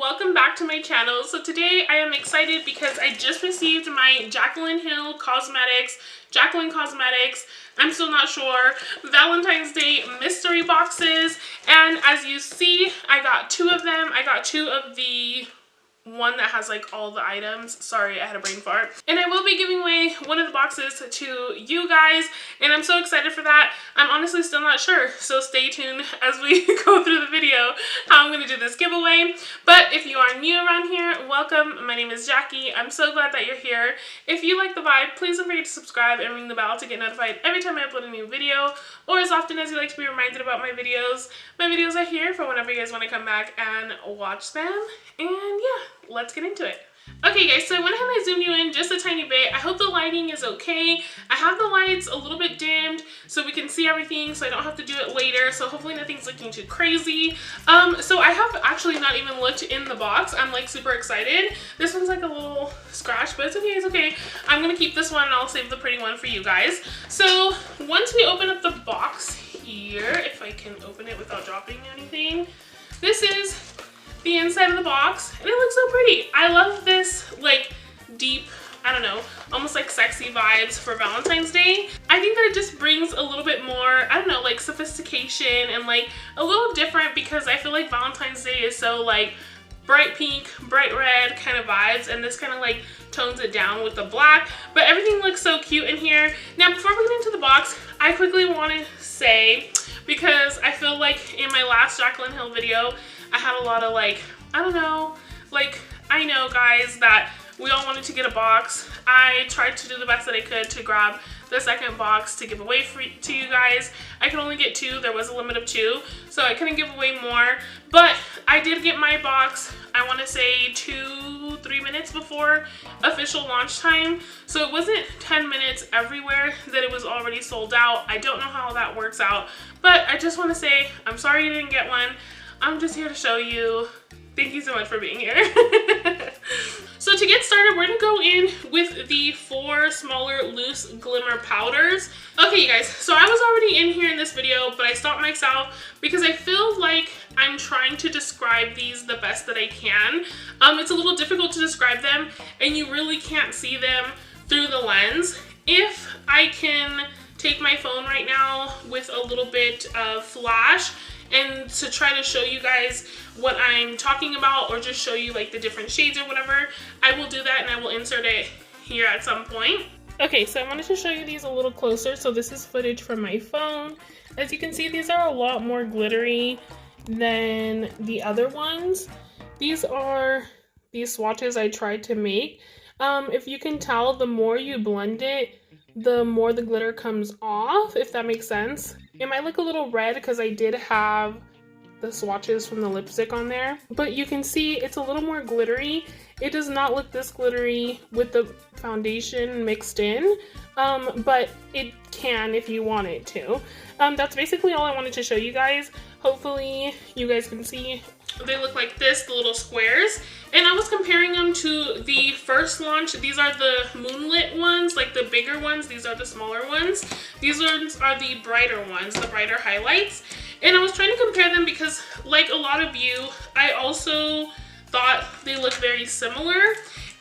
welcome back to my channel. So today I am excited because I just received my Jaclyn Cosmetics, I'm still not sure, Valentine's Day mystery boxes, and as you see I got two of them. I got two of the one that has like all the items. Sorry, I had a brain fart. And I will be giving away one of the boxes to you guys, and I'm so excited for that. I'm honestly still not sure, so stay tuned as we go through the video how I'm going to do this giveaway. But if you are new around here, welcome. My name is Jackie. I'm so glad that you're here. If you like the vibe, please don't forget to subscribe and ring the bell to get notified every time I upload a new video, or as often as you like to be reminded about my videos. My videos are here for whenever you guys want to come back and watch them. And yeah, let's get into it. Okay guys, so I went ahead and I zoomed you in just a tiny bit. I hope the lighting is okay. I have the lights a little bit dimmed so we can see everything, so I don't have to do it later. So hopefully nothing's looking too crazy. So I have actually not even looked in the box. I'm like super excited. This one's like a little scratch, but it's okay, it's okay. I'm gonna keep this one and I'll save the pretty one for you guys. So once we open up the box here, if I can open it without dropping anything, this is the inside of the box, and it looks so pretty. I love this like deep, I don't know, almost like sexy vibes for Valentine's Day. I think that it just brings a little bit more, I don't know, like sophistication and like a little different, because I feel like Valentine's Day is so like bright pink, bright red kind of vibes, and this kind of like tones it down with the black. But everything looks so cute in here. Now before we get into the box, I quickly want to say, because I feel like in my last Jaclyn Hill video I had a lot of like, I don't know, like I know guys that we all wanted to get a box. I tried to do the best that I could to grab the second box to give away to you guys. I could only get two. There was a limit of two, so I couldn't give away more. But I did get my box, I want to say 2-3 minutes before official launch time. So it wasn't 10 minutes everywhere that it was already sold out. I don't know how that works out, but I just want to say I'm sorry you didn't get one. I'm just here to show you. Thank you so much for being here. So to get started, we're gonna go in with the 4 smaller loose glimmer powders. Okay you guys, so I was already in here in this video, but I stopped myself because I feel like I'm trying to describe these the best that I can. It's a little difficult to describe them, and you really can't see them through the lens. If I can take my phone right now with a little bit of flash and to try to show you guys what I'm talking about, or just show you like the different shades or whatever, I will do that and I will insert it here at some point. Okay, so I wanted to show you these a little closer. So this is footage from my phone. As you can see, these are a lot more glittery than the other ones. These are these swatches I tried to make. If you can tell, the more you blend it, the more the glitter comes off, if that makes sense. It might look a little red because I did have the swatches from the lipstick on there, but you can see it's a little more glittery. It does not look this glittery with the foundation mixed in, but it can if you want it to. That's basically all I wanted to show you guys. Hopefully you guys can see. They look like this, the little squares. And I was comparing them to the first launch. These are the moonlit ones, like the bigger ones. These are the smaller ones. These ones are the brighter ones, the brighter highlights. And I was trying to compare them because, like a lot of you, I also thought they look very similar.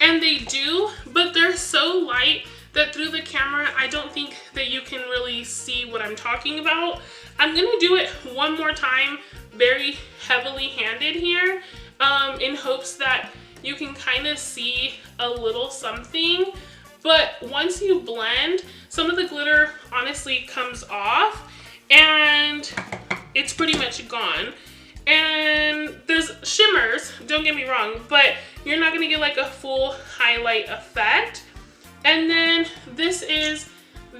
And they do, but they're so light that through the camera, I don't think that you can really see what I'm talking about. I'm gonna do it one more time, very heavily handed here, in hopes that you can kind of see a little something. But once you blend, some of the glitter honestly comes off and it's pretty much gone. And there's shimmers, don't get me wrong, but you're not gonna get like a full highlight effect. And then this is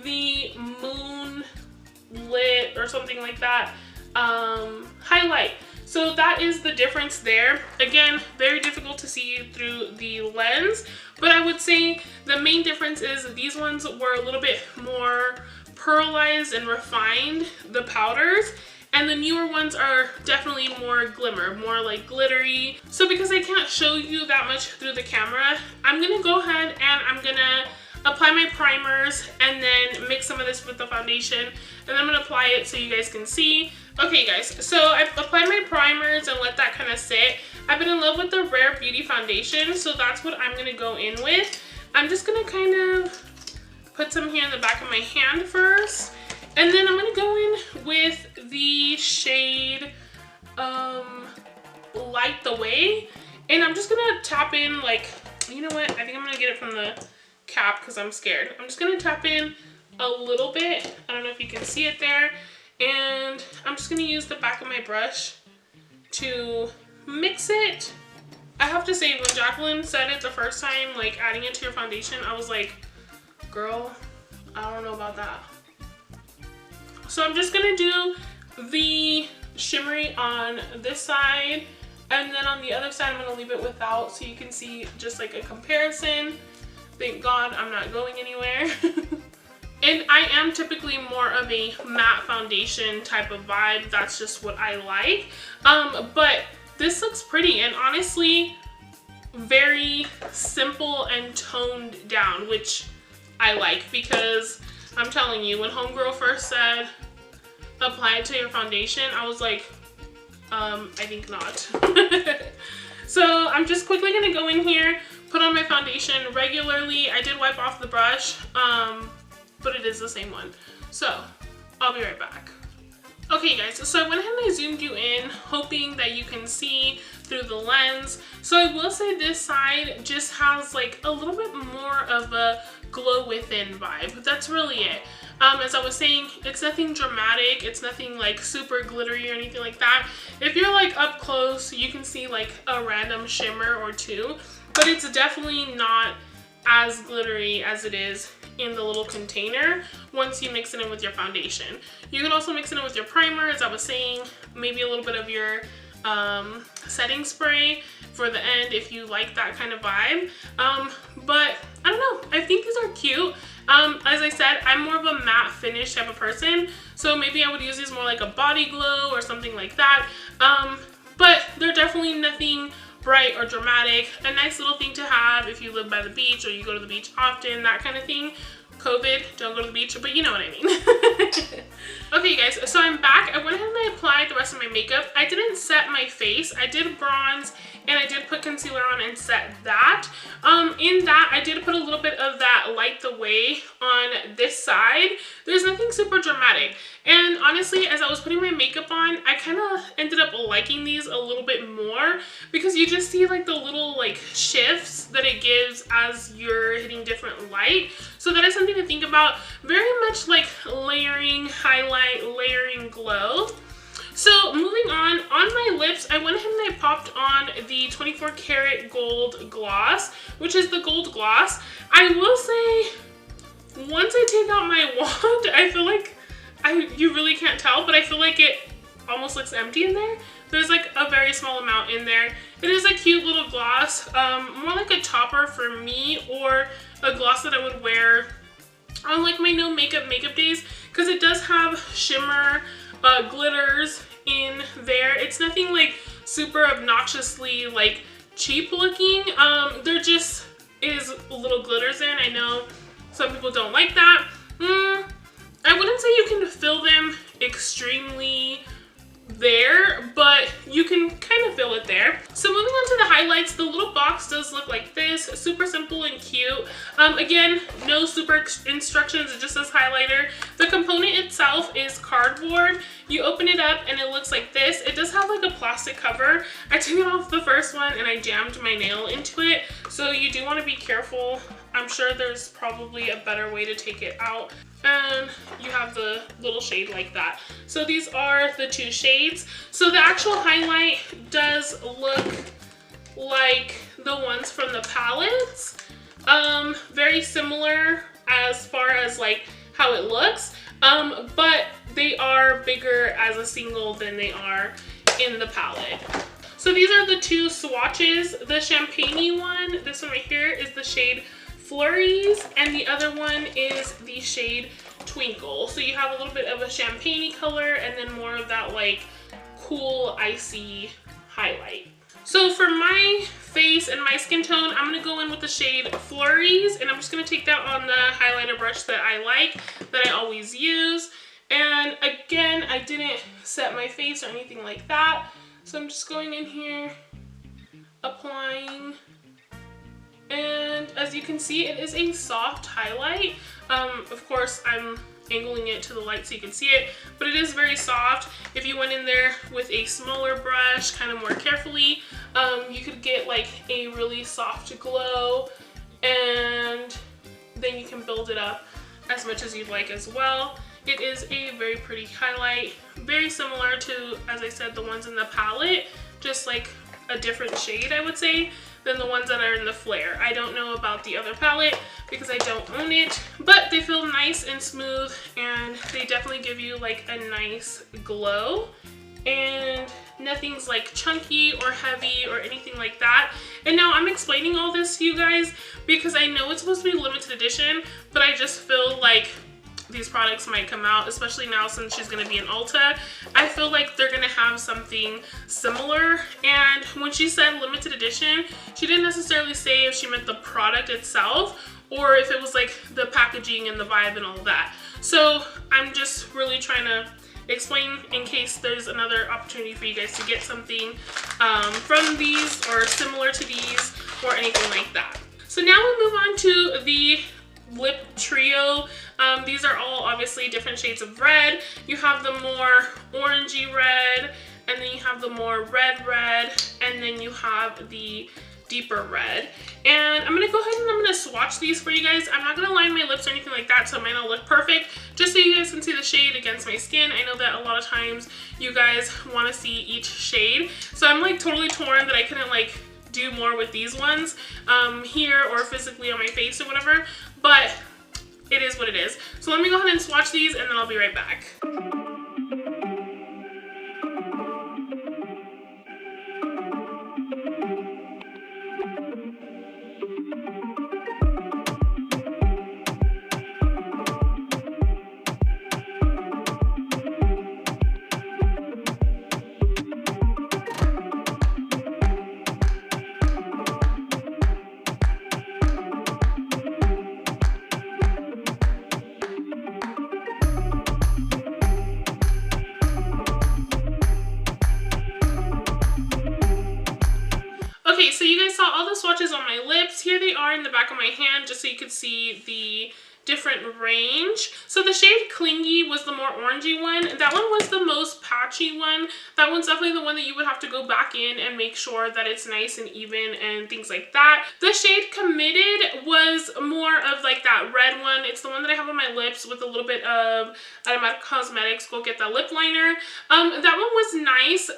the moonlit or something like that highlight. So that is the difference there. Again, very difficult to see through the lens, but I would say the main difference is these ones were a little bit more pearlized and refined, the powders, and the newer ones are definitely more glimmer, more like glittery. So because I can't show you that much through the camera, I'm gonna go ahead and I'm gonna apply my primers and then mix some of this with the foundation, and I'm gonna apply it so you guys can see. Okay guys, so I've applied my primers and let that kind of sit. I've been in love with the Rare Beauty foundation, so that's what I'm gonna go in with. I'm just gonna kind of put some here in the back of my hand first, and then I'm gonna go in with the shade Light the Way, and I'm just gonna tap in, like, you know what, I think I'm gonna get it from the cap because I'm scared. I'm just gonna tap in a little bit. I don't know if you can see it there, and I'm just gonna use the back of my brush to mix it. I have to say, when Jaclyn said it the first time, like adding it to your foundation, I was like, girl, I don't know about that. So I'm just gonna do the shimmery on this side, and then on the other side I'm gonna leave it without, so you can see just like a comparison. Thank God I'm not going anywhere. And I am typically more of a matte foundation type of vibe. That's just what I like. But this looks pretty, and honestly very simple and toned down, which I like, because I'm telling you, when homegirl first said apply it to your foundation, I was like, I think not. So I'm just quickly gonna go in here, put on my foundation regularly. I did wipe off the brush, but it is the same one. So I'll be right back. Okay guys, so I went ahead and I zoomed you in, hoping that you can see through the lens. So I will say this side just has like a little bit more of a glow within vibe. That's really it. As I was saying, it's nothing dramatic, it's nothing like super glittery or anything like that. If you're like up close, you can see like a random shimmer or two, but it's definitely not as glittery as it is in the little container once you mix it in with your foundation. You can also mix it in with your primer, as I was saying, maybe a little bit of your setting spray for the end if you like that kind of vibe. But I don't know, I think these are cute. As I said, I'm more of a matte finish type of person, so maybe I would use these more like a body glow or something like that. But they're definitely nothing bright or dramatic. A nice little thing to have if you live by the beach or you go to the beach often, that kind of thing. COVID, don't go to the beach, but you know what I mean. Okay guys, so I'm back. I went ahead and I applied the rest of my makeup. I didn't set my face. I did bronze and I did put concealer on and set that. In that, I did put a little bit of that Light the Way on this side. There's nothing super dramatic. And honestly, as I was putting my makeup on, I kind of ended up liking these a little bit more because you just see like the little like shifts that it gives as you're hitting different light. So that is something to think about. Very much like layering highlight, layering glow. So moving on my lips, I went ahead and I popped on the 24 karat gold gloss, which is the gold gloss. I will say, once I take out my wand, I feel like you really can't tell, but I feel like it almost looks empty in there. There's like a very small amount in there. It is a cute little gloss, more like a topper for me, or a gloss that I would wear on like my no makeup days, because it does have shimmer, glitters in there. It's nothing like super obnoxiously like cheap looking. There just is little glitters there, and I know some people don't like that. I wouldn't say you can fill them extremely there, but you can kind of fill it there. So moving on to the highlights, the little box does look like this, super simple and cute. Again, no super instructions, it just says highlighter. The component itself is cardboard. You open it up and it looks like this. It does have like a plastic cover. I took it off the first one and I jammed my nail into it, so you do want to be careful. I'm sure there's probably a better way to take it out. And you have the little shade like that. So these are the two shades. So the actual highlight does look like the ones from the palettes. Very similar as far as like how it looks, but they are bigger as a single than they are in the palette. So these are the two swatches. The champagne-y one, this one right here, is the shade Flurries, and the other one is the shade Twinkle. So you have a little bit of a champagne-y color and then more of that like cool icy highlight. So for my face and my skin tone, I'm gonna go in with the shade Flurries, and I'm just gonna take that on the highlighter brush that I like, that I always use. And again, I didn't set my face or anything like that, so I'm just going in here applying. And as you can see, it is a soft highlight. Of course, I'm angling it to the light so you can see it, but it is very soft. If you went in there with a smaller brush, kind of more carefully, you could get like a really soft glow, and then you can build it up as much as you'd like as well. It is a very pretty highlight, very similar to, as I said, the ones in the palette, just like a different shade, I would say, than the ones that are in the Flare. I don't know about the other palette because I don't own it, but they feel nice and smooth, and they definitely give you like a nice glow, and nothing's like chunky or heavy or anything like that. And now I'm explaining all this to you guys because I know it's supposed to be limited edition, but I just feel like these products might come out, especially now since she's going to be in Ulta. I feel like they're going to have something similar, and when she said limited edition, she didn't necessarily say if she meant the product itself or if it was like the packaging and the vibe and all of that. So I'm just really trying to explain in case there's another opportunity for you guys to get something from these or similar to these or anything like that. So now we move on to the lip trio. These are all obviously different shades of red. You have the more orangey red, and then you have the more red, and then you have the deeper red. And I'm gonna go ahead and I'm gonna swatch these for you guys. I'm not gonna line my lips or anything like that, so it might not look perfect, just so you guys can see the shade against my skin. I know that a lot of times you guys want to see each shade, so I'm like totally torn that I couldn't like do more with these ones here or physically on my face or whatever, but it is what it is. So let me go ahead and swatch these, and then I'll be right back. Okay, so you guys saw all the swatches on my lips. Here they are in the back of my hand, just so you could see the different range. So the shade Clingy was the more orangey one. That one was the most patchy one. That one's definitely the one that you would have to go back in and make sure that it's nice and even and things like that. The shade Committed was more of like that red one. It's the one that I have on my lips with a little bit of Automatic Cosmetics Go Get That Lip Liner. That one was nice.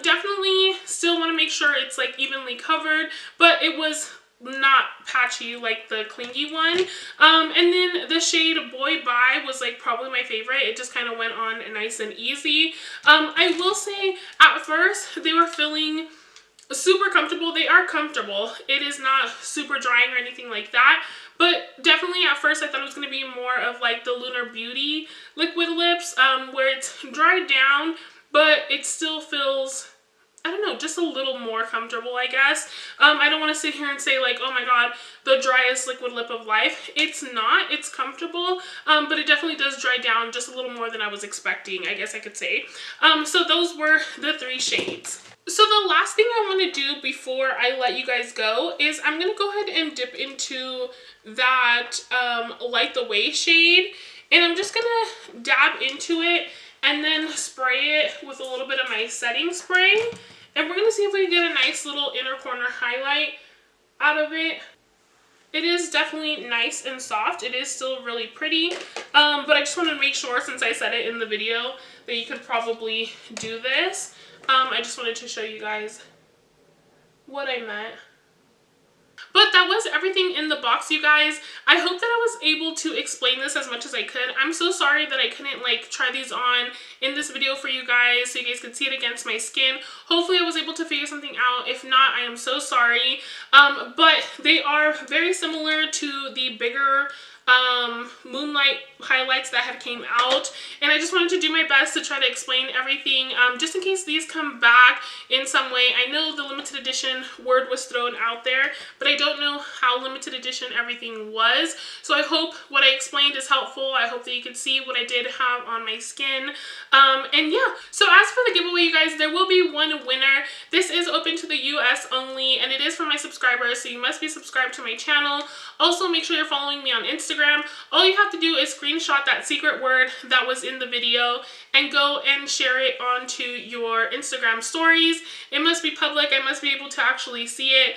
Definitely still want to make sure it's like evenly covered, but it was not patchy like the Clingy one. And then the shade Boy Bye was like probably my favorite. It just kind of went on nice and easy. I will say at first they were feeling super comfortable. They are comfortable. It is not super drying or anything like that, but definitely at first I thought it was going to be more of like the Lunar Beauty liquid lips, where it's dried down, but it still feels, I don't know, just a little more comfortable, I guess. I don't want to sit here and say like, oh my god, the driest liquid lip of life. It's not. It's comfortable, but it definitely does dry down just a little more than I was expecting, I guess I could say. So those were the 3 shades. So the last thing I want to do before I let you guys go is I'm going to go ahead and dip into that Light the Way shade, and I'm just going to dab into it and then spray it with a little bit of my setting spray. And we're going to see if we can get a nice little inner corner highlight out of it. It is definitely nice and soft. It is still really pretty. But I just want to make sure, since I said it in the video, that you could probably do this. I just wanted to show you guys what I meant. But that was everything in the box, you guys. I hope that I was able to explain this as much as I could. I'm so sorry that I couldn't like try these on in this video for you guys so you guys could see it against my skin. Hopefully I was able to figure something out. If not, I am so sorry. But they are very similar to the bigger moonlight highlights that have came out, and I just wanted to do my best to try to explain everything, just in case these come back in some way. I know the limited edition word was thrown out there, but I don't know how limited edition everything was, so I hope what I explained is helpful. I hope that you can see what I did have on my skin, and yeah. So as for the giveaway, you guys, there will be one winner. This is open to the US only, and it is for my subscribers, so you must be subscribed to my channel. Also, make sure you're following me on Instagram. All you have to do is screenshot that secret word that was in the video and go and share it onto your Instagram stories. It must be public. I must be able to actually see it.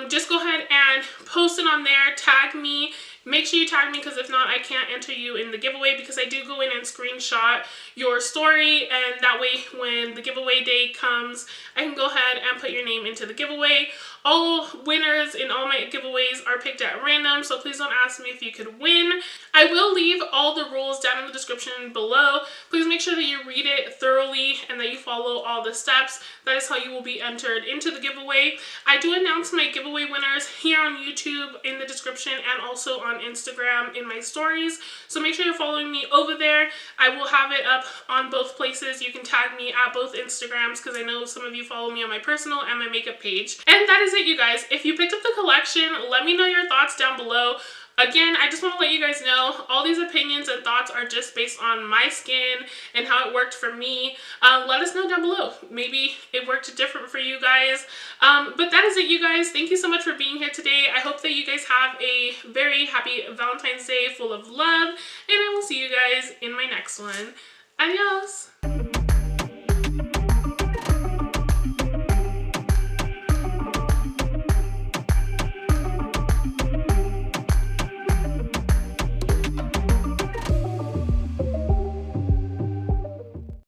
Just go ahead and post it on there. Tag me. Make sure you tag me, because if not, I can't enter you in the giveaway, because I do go in and screenshot your story, and that way when the giveaway day comes, I can go ahead and put your name into the giveaway. All winners in all my giveaways are picked at random, so please don't ask me if you could win. I will leave all the rules down in the description below. Please make sure that you read it thoroughly and that you follow all the steps. That is how you will be entered into the giveaway. I do announce my giveaway winners here on YouTube in the description, and also on Instagram in my stories, so make sure you're following me over there. I will have it up on both places. You can tag me at both Instagrams, because I know some of you follow me on my personal and my makeup page. And that is it, you guys. If you picked up the collection, let me know your thoughts down below. Again, I just want to let you guys know, all these opinions and thoughts are just based on my skin and how it worked for me. Let us know down below. Maybe it worked different for you guys. But that is it, you guys. Thank you so much for being here today. I hope that you guys have a very happy Valentine's Day full of love, and I will see you guys in my next one. Adios!